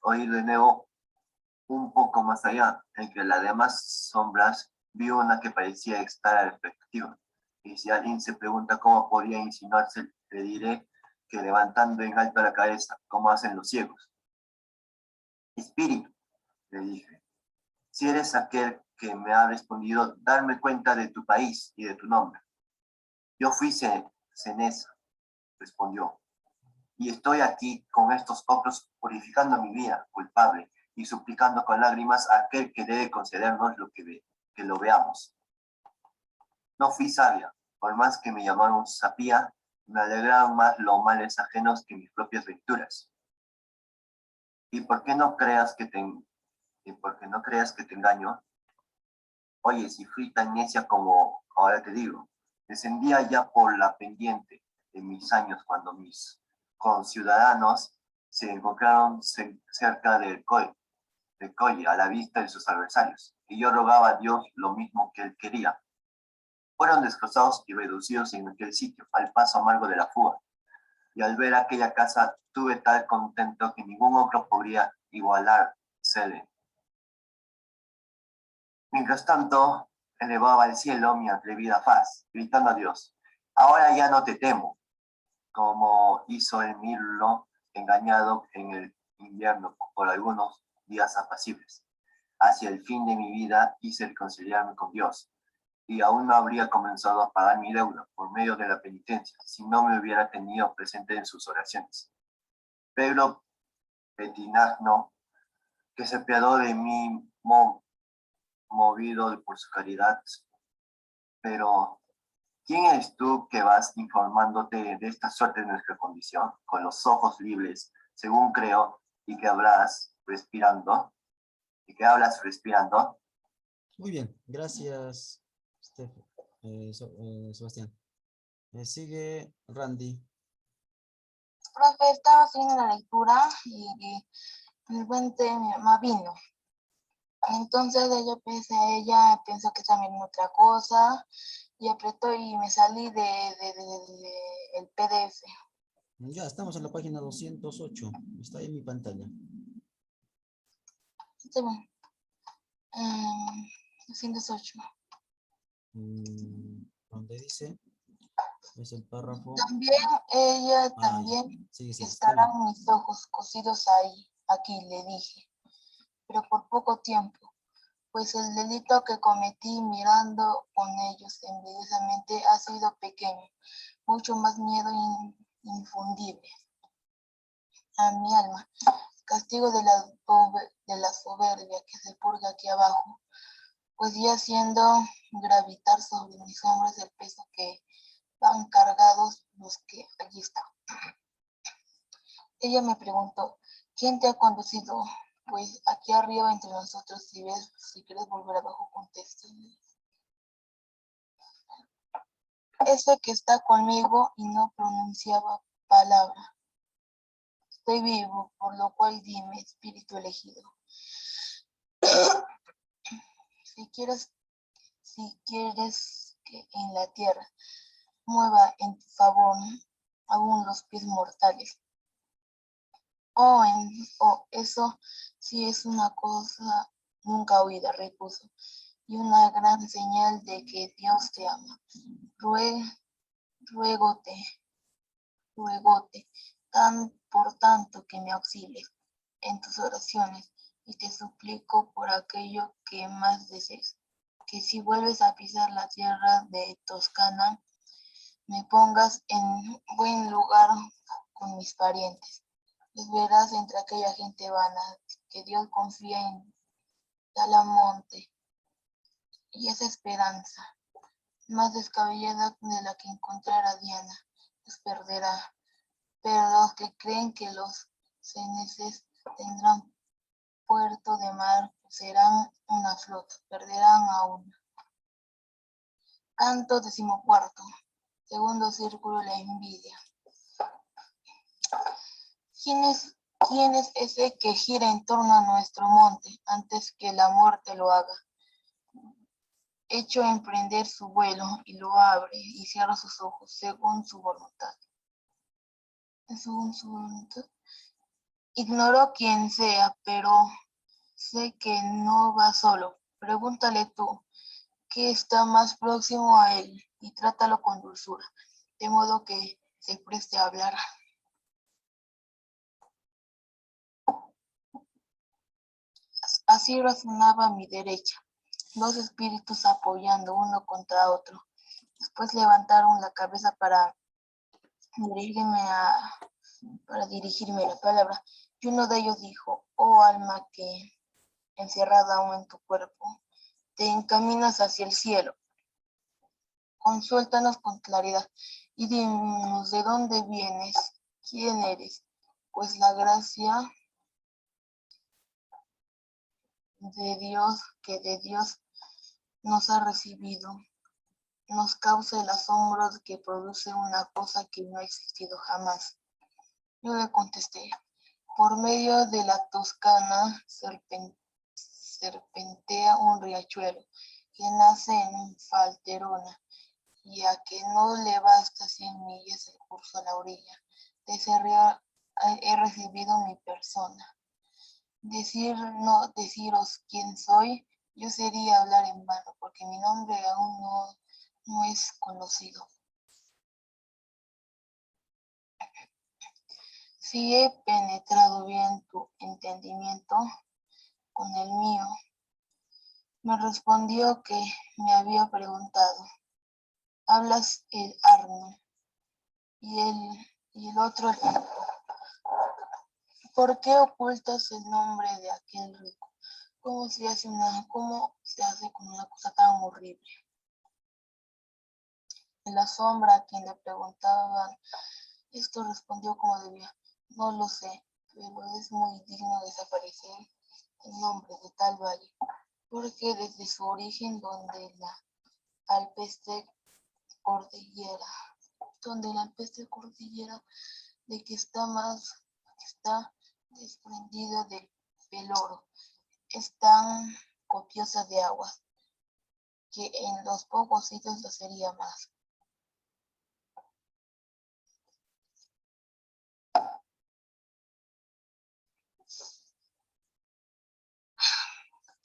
oír de nuevo un poco más allá. Entre las demás sombras vi una que parecía estar a la expectativa. Y si alguien se pregunta cómo podía insinuarse, le diré que levantando en alto la cabeza, como hacen los ciegos. Espíritu, le dije, si eres aquel que me ha respondido, darme cuenta de tu país y de tu nombre. Yo fui Cenesa, respondió, y estoy aquí con estos ojos purificando mi vida culpable y suplicando con lágrimas a aquel que debe concedernos que lo veamos. No fui sabia, por más que me llamaron sapía, me alegraron más los males ajenos que mis propias venturas. ¿Y por qué no creas que te engaño? Oye, si fui tan necia como ahora te digo, descendía ya por la pendiente de mis años cuando mis conciudadanos se encontraron cerca del colle a la vista de sus adversarios, y yo rogaba a Dios lo mismo que él quería. Fueron destrozados y reducidos en aquel sitio, al paso amargo de la fuga, y al ver aquella casa tuve tal contento que ningún otro podría igualársele. Mientras tanto, elevaba al cielo mi atrevida faz, gritando a Dios: ahora ya no te temo, como hizo el mirlo engañado en el invierno por algunos días apacibles. Hacia el fin de mi vida hice reconciliarme con Dios, y aún no habría comenzado a pagar mi deuda por medio de la penitencia si no me hubiera tenido presente en sus oraciones. Pedro Petinagno, que se apiadó de mí movido por su caridad. Pero, ¿quién eres tú que vas informándote de esta suerte de nuestra condición, con los ojos libres, según creo, y que hablas respirando? Muy bien, gracias, Sebastián. Sigue Randy. Profe, estaba haciendo la lectura y de repente mi mamá vino. Entonces ella pensó que estaba viendo otra cosa y apretó y me salí el PDF. Ya estamos en la página 208. Está ahí en mi pantalla. Está bien. 208. Donde dice, es el párrafo. También ella Ah, también sigue, está bien. estarán mis ojos cosidos ahí, aquí, le dije, pero por poco tiempo, pues el delito que cometí mirando con ellos envidiosamente ha sido pequeño, mucho más miedo infundible a mi alma, castigo de la soberbia que se purga aquí abajo, pues ya haciendo gravitar sobre mis hombros el peso que van cargados los que allí están. Ella me preguntó: ¿quién te ha conducido? Pues aquí arriba entre nosotros, si quieres volver abajo, contesta. Ese que está conmigo y no pronunciaba palabra. Estoy vivo, por lo cual dime, espíritu elegido. Si quieres que en la tierra mueva en tu favor aún los pies mortales. Eso sí es una cosa nunca oída, repuso, y una gran señal de que Dios te ama. Ruégote, por tanto que me auxilies en tus oraciones, y te suplico por aquello que más desees, que si vuelves a pisar la tierra de Toscana, me pongas en buen lugar con mis parientes. Les verás entre aquella gente vana que Dios confía en Talamonte, y esa esperanza, más descabellada de la que encontrar a Diana, los perderá. Pero los que creen que los ceneses tendrán puerto de mar, serán una flota, perderán a una. Canto 14. Segundo círculo, la envidia. ¿Quién es ese que gira en torno a nuestro monte antes que la muerte lo haga? Hecho emprender su vuelo y lo abre y cierra sus ojos según su voluntad. Ignoro quién sea, pero sé que no va solo. Pregúntale tú, ¿qué está más próximo a él? Y trátalo con dulzura, de modo que se preste a hablar. Así razonaba a mi derecha, dos espíritus apoyando uno contra otro. Después levantaron la cabeza para dirigirme la palabra, y uno de ellos dijo: oh alma que, encerrada aún en tu cuerpo, te encaminas hacia el cielo, consuéltanos con claridad, y dinos de dónde vienes, quién eres, pues la gracia de Dios que de Dios nos ha recibido nos causa el asombro que produce una cosa que no ha existido jamás. Yo le contesté: por medio de la Toscana serpentea un riachuelo que nace en Falterona, y a que no le basta 100 millas el curso a la orilla. De ese río he recibido mi persona. Deciros quién soy yo sería hablar en vano, porque mi nombre aún no es conocido. Si he penetrado bien tu entendimiento con el mío, me respondió que me había preguntado, hablas el Arno y el otro el rico. ¿Por qué ocultas el nombre de aquel rico? ¿Cómo se hace con una cosa tan horrible? En la sombra a quien le preguntaban esto respondió como debía, no lo sé, pero es muy digno desaparecer el nombre de tal valle, porque desde su origen donde la alpestre cordillera de que está desprendido del peloro, es tan copiosa de aguas que en los pocos sitios lo sería más.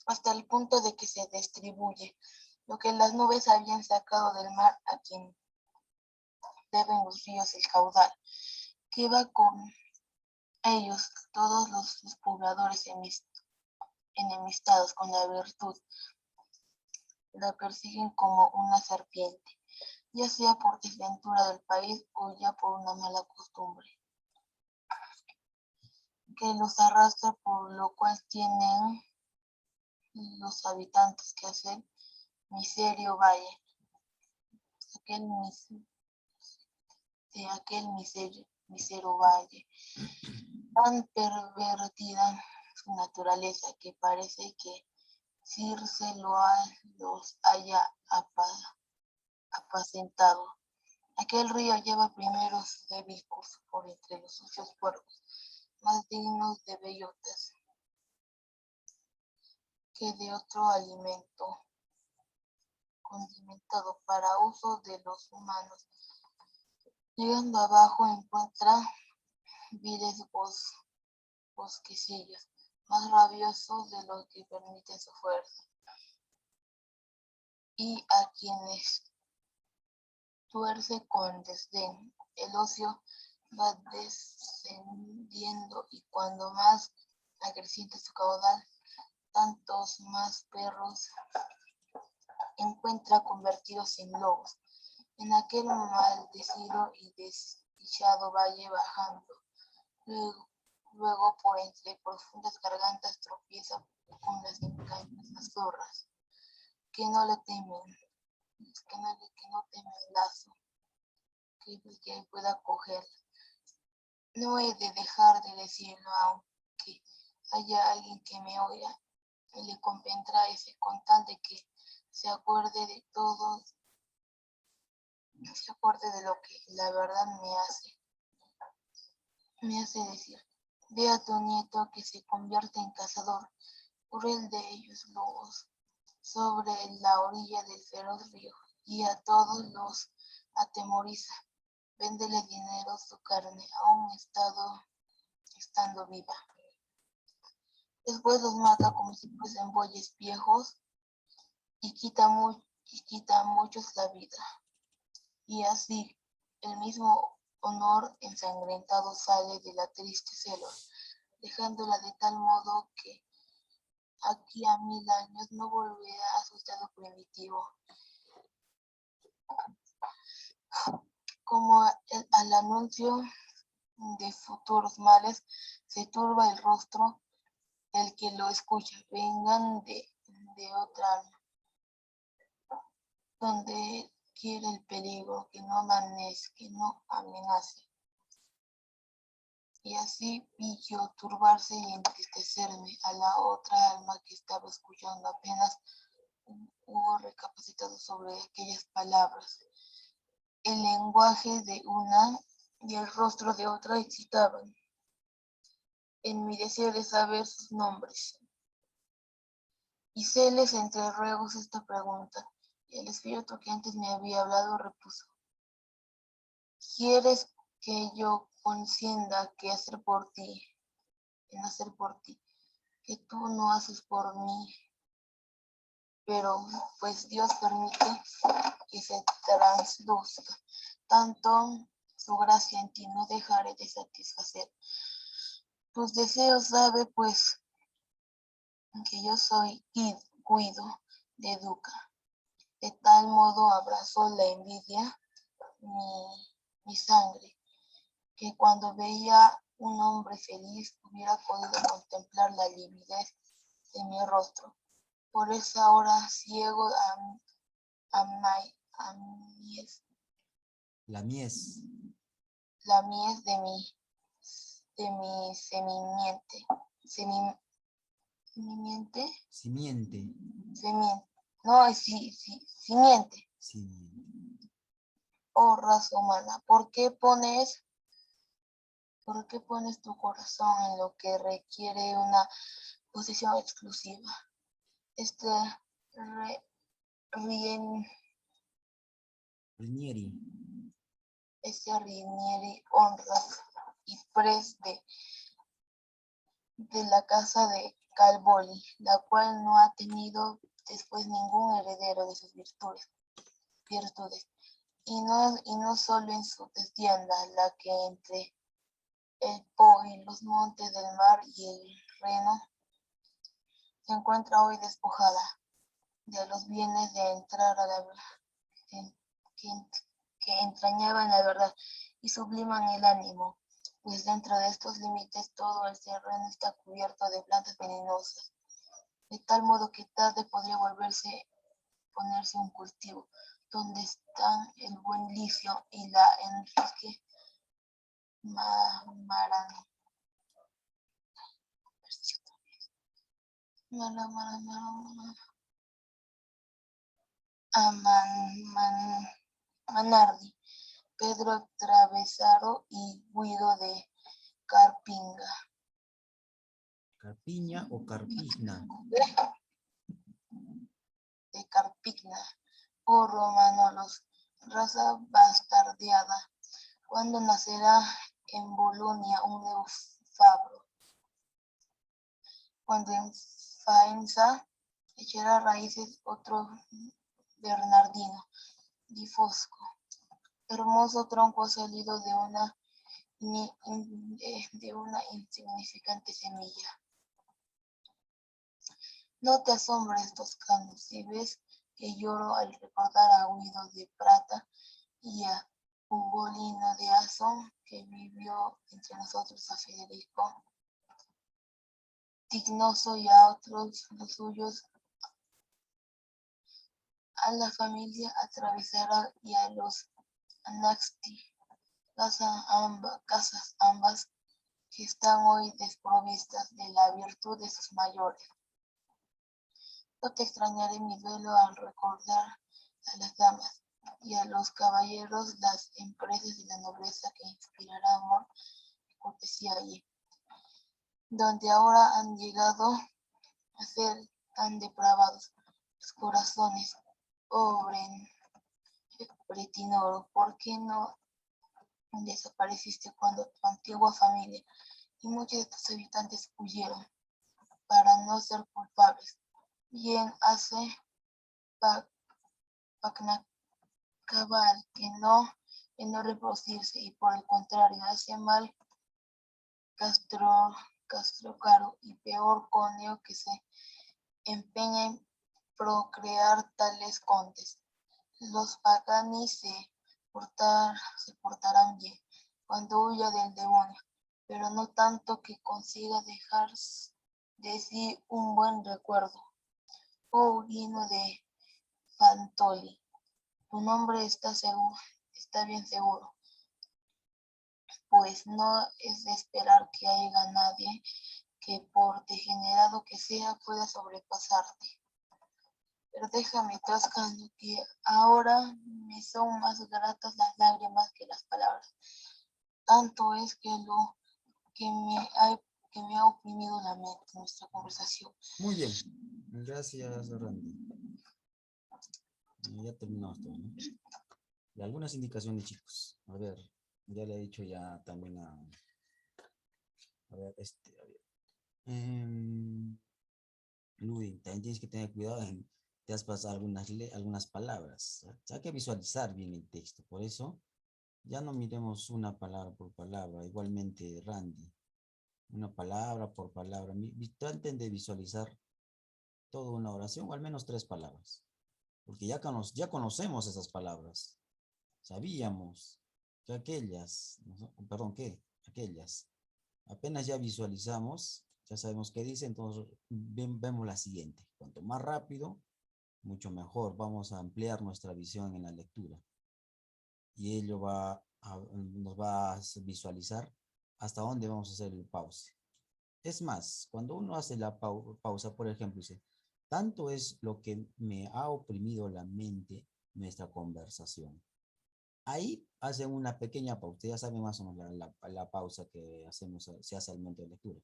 Hasta el punto de que se distribuye lo que las nubes habían sacado del mar a quien deben los ríos el caudal, que va con ellos todos los pobladores enemistados con la virtud, la persiguen como una serpiente, ya sea por desventura del país o ya por una mala costumbre, que los arrastra, por lo cual tienen los habitantes que hacer miserio valle, aquel misero valle, tan pervertida su naturaleza que parece que Circe los haya apacentado. Aquel río lleva primeros de bicos por entre los sucios puercos, más dignos de bellotas que de otro alimento condimentado para uso de los humanos. Llegando abajo encuentra viles bosquecillos, más rabiosos de los que permite su fuerza, y a quienes tuerce con desdén. El ocio va descendiendo y cuando más acreciente su caudal, tantos más perros encuentra convertidos en lobos. En aquel maldecido y desdichado valle bajando, luego por entre profundas gargantas tropieza con las encañadas zorras, que no temen lazo que pueda coger. No he de dejar de decirlo, aunque haya alguien que me oiga, y le convendrá ese con tal de que se acuerde de lo que la verdad me hace decir. Ve a tu nieto que se convierte en cazador, cruel de ellos lobos, sobre la orilla del feroz río, y a todos los atemoriza. Véndele dinero su carne, aún estando viva. Después los mata como si fuesen bueyes viejos y quita a muchos la vida. Y así el mismo honor ensangrentado sale de la triste selva, dejándola de tal modo que aquí a 1000 años no volverá a su estado primitivo. Como al anuncio de futuros males, se turba el rostro del que lo escucha. Vengan de otra alma, donde quiere el peligro que no amenace. Y así vi yo turbarse y entristecerme a la otra alma que estaba escuchando. Apenas hubo recapacitado sobre aquellas palabras. El lenguaje de una y el rostro de otra excitaban en mi deseo de saber sus nombres. Hicéles entre ruegos esta pregunta, y el espíritu que antes me había hablado repuso: ¿Quieres que yo consienta en hacer por ti, que tú no haces por mí? pero pues Dios permite que se transluzca. Tanto su gracia en ti no dejaré de satisfacer tus deseos, sabe pues que yo soy Guido de Duca. De tal modo abrazó la envidia mi sangre, que cuando veía un hombre feliz hubiera podido contemplar la lividez de mi rostro. Por esa hora ciego a mies, La mies. la mies de mi semimiente. Semimiente, Simiente. no es simiente. Simiente. Oh raza humana, ¿por qué pones tu corazón en lo que requiere una posición exclusiva? Este Rinieri. Rinieri honras y pres de la casa de Calvoli, la cual no ha tenido después ningún heredero de sus virtudes. Y no solo en su tienda, la que entre el Po y los montes del mar y el Reno se encuentra hoy despojada de los bienes de entrar a la que entrañaban la verdad y subliman el ánimo, pues dentro de estos límites todo el terreno está cubierto de plantas venenosas, de tal modo que tarde podría ponerse un cultivo, donde están el buen licio y la Enrique Marano. Manardi, Pedro Travesaro y Guido de Carpinga. ¿Carpiña o Carpigna? De Carpigna, oh Romanolos, raza bastardeada, cuando nacerá en Bolonia un nuevo Fabro, cuando en Faenza echará raíces otro Bernardino di Fosco, hermoso tronco salido de una insignificante semilla. No te asombres, Toscano, si ves que lloro al recordar a Guido de Prata y a Ugolino de Azón, que vivió entre nosotros, a Federico Tignoso y a otros los suyos, a la familia Atravesara y a los Anaxti, casas ambas que están hoy desprovistas de la virtud de sus mayores. No te extrañaré mi duelo al recordar a las damas y a los caballeros las empresas de la nobleza que inspirará amor y cortesía allí, donde ahora han llegado a ser tan depravados los corazones. Obren, Pretinoro, ¿por qué no desapareciste cuando tu antigua familia y muchos de tus habitantes huyeron para no ser culpables? Bien hace Pacnacabal que no reproducirse, y por el contrario hace mal Castrocaro y peor Conio, que se empeña en procrear tales condes. Los paganis se portarán bien cuando huya del demonio, pero no tanto que consiga dejar de sí un buen recuerdo. Oh Guino de Fantoli, tu nombre está bien seguro, pues no es de esperar que haya nadie que por degenerado que sea pueda sobrepasarte. Pero déjame, Toscano, que ahora me son más gratas las lágrimas que las palabras. Tanto es que lo que me ha oprimido la mente nuestra conversación. Muy bien. Gracias, Randy. Ya terminamos todo, ¿no? Y algunas indicaciones, chicos. A ver, ya le he dicho ya también a ver, a ver. Luis, también tienes que tener cuidado te has pasado algunas palabras. Hay que visualizar bien el texto. Por eso, ya no miremos una palabra por palabra. Igualmente, Randy, una palabra por palabra. Traten de visualizar toda una oración o al menos 3 palabras. Porque ya conocemos esas palabras. Sabíamos que aquellas, perdón, ¿qué? Aquellas. Apenas ya visualizamos, ya sabemos qué dice, entonces vemos la siguiente. Cuanto más rápido, mucho mejor. Vamos a ampliar nuestra visión en la lectura. Y ello nos va a visualizar hasta dónde vamos a hacer el pause. Es más, cuando uno hace la pausa, por ejemplo, dice, tanto es lo que me ha oprimido la mente nuestra conversación. Ahí hacen una pequeña pausa. Ya saben más o menos la pausa que hacemos, se hace al momento de lectura.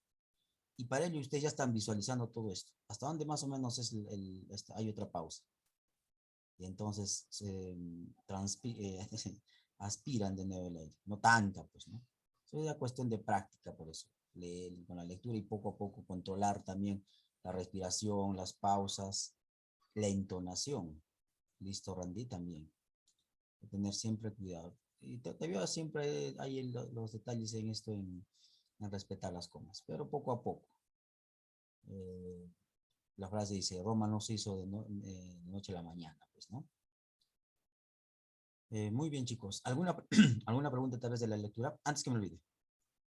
Y para ello ustedes ya están visualizando todo esto. ¿Hasta dónde más o menos es hay otra pausa? Y entonces aspiran de nuevo el aire. No tanta, pues, ¿no? Es una cuestión de práctica, por eso. Leer con la lectura y poco a poco controlar también la respiración, las pausas, la entonación. Listo, Randy, también. Tener siempre cuidado. Y te veo siempre hay los detalles en esto, en respetar las comas, pero poco a poco. La frase dice, Roma no se hizo de noche a la mañana, pues, ¿no? Muy bien, chicos. ¿Alguna, ¿Alguna pregunta tal vez de la lectura? Antes que me olvide.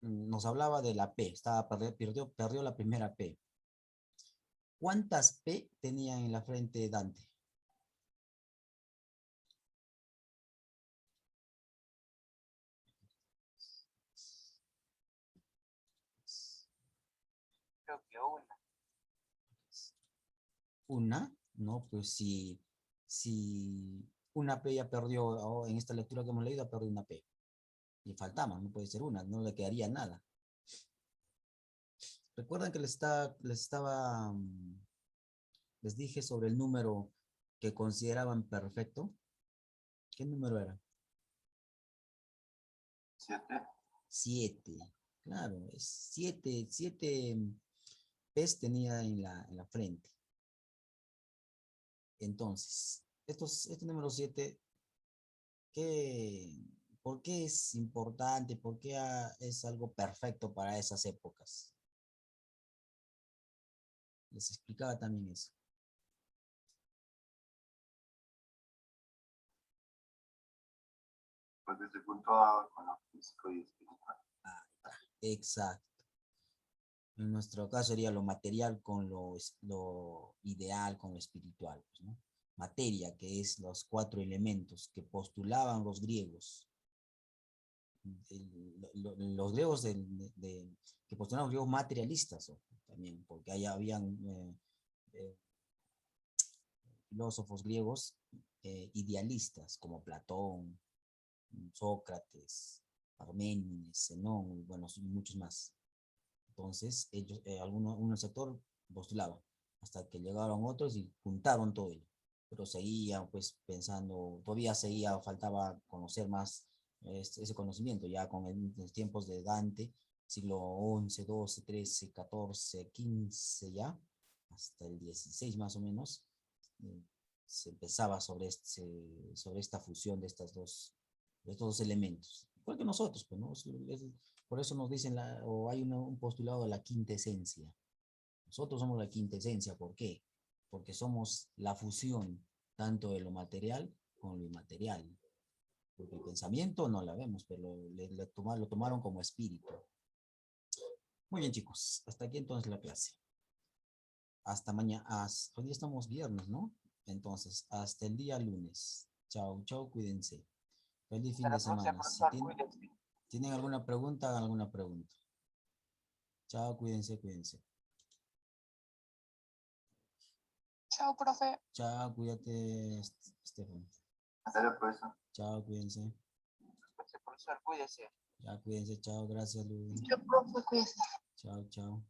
Nos hablaba de la P. Perdió la primera P. ¿Cuántas P tenía en la frente Dante? Creo que una. ¿Una? No, pues si una P ya perdió, en esta lectura que hemos leído, perdió una P. Y faltaba, no puede ser una, no le quedaría nada. ¿Recuerdan que les dije sobre el número que consideraban perfecto? ¿Qué número era? 7. 7. Claro, es 7 P's tenía en la frente. Entonces, este número 7, ¿por qué es importante? ¿Por qué es algo perfecto para esas épocas? Les explicaba también eso. Porque se juntó con lo físico y espiritual. Exacto. En nuestro caso sería lo material con lo ideal, con lo espiritual, pues, ¿no? Materia, que es los 4 elementos que postulaban los griegos. Los griegos que postulaban los griegos materialistas, también, porque ahí habían filósofos griegos idealistas, como Platón, Sócrates, Parménides, Zenón, y bueno, muchos más. Entonces, ellos, un sector postulaba, hasta que llegaron otros y juntaron todo ello. Pero seguían pues pensando, todavía faltaba conocer más ese conocimiento, ya con los tiempos de Dante, siglo XI, XII, XIII, XIV, XV ya, hasta el XVI más o menos, se empezaba sobre esta fusión de estos dos elementos. Igual que nosotros, pues, ¿no? Por eso nos dicen, o hay un postulado de la quinta esencia. Nosotros somos la quinta esencia. ¿Por qué? Porque somos la fusión tanto de lo material con lo inmaterial. Porque el pensamiento no la vemos, pero lo tomaron como espíritu. Muy bien, chicos. Hasta aquí entonces la clase. Hasta mañana. Hoy día estamos viernes, ¿no? Entonces, hasta el día lunes. Chao, chao, cuídense. Feliz fin Hasta de la próxima, semana. Si profesor. Cuídense. tienen alguna pregunta, hagan alguna pregunta. Chao, cuídense, cuídense. Chao, profe. Chao, cuídate, Estefan. Hasta luego, profesor. Chao, cuídense. Profesor, cuídese. Ya, cuídense. Chao, gracias, Luis. Yo, profe, cuídese. Chao, chao.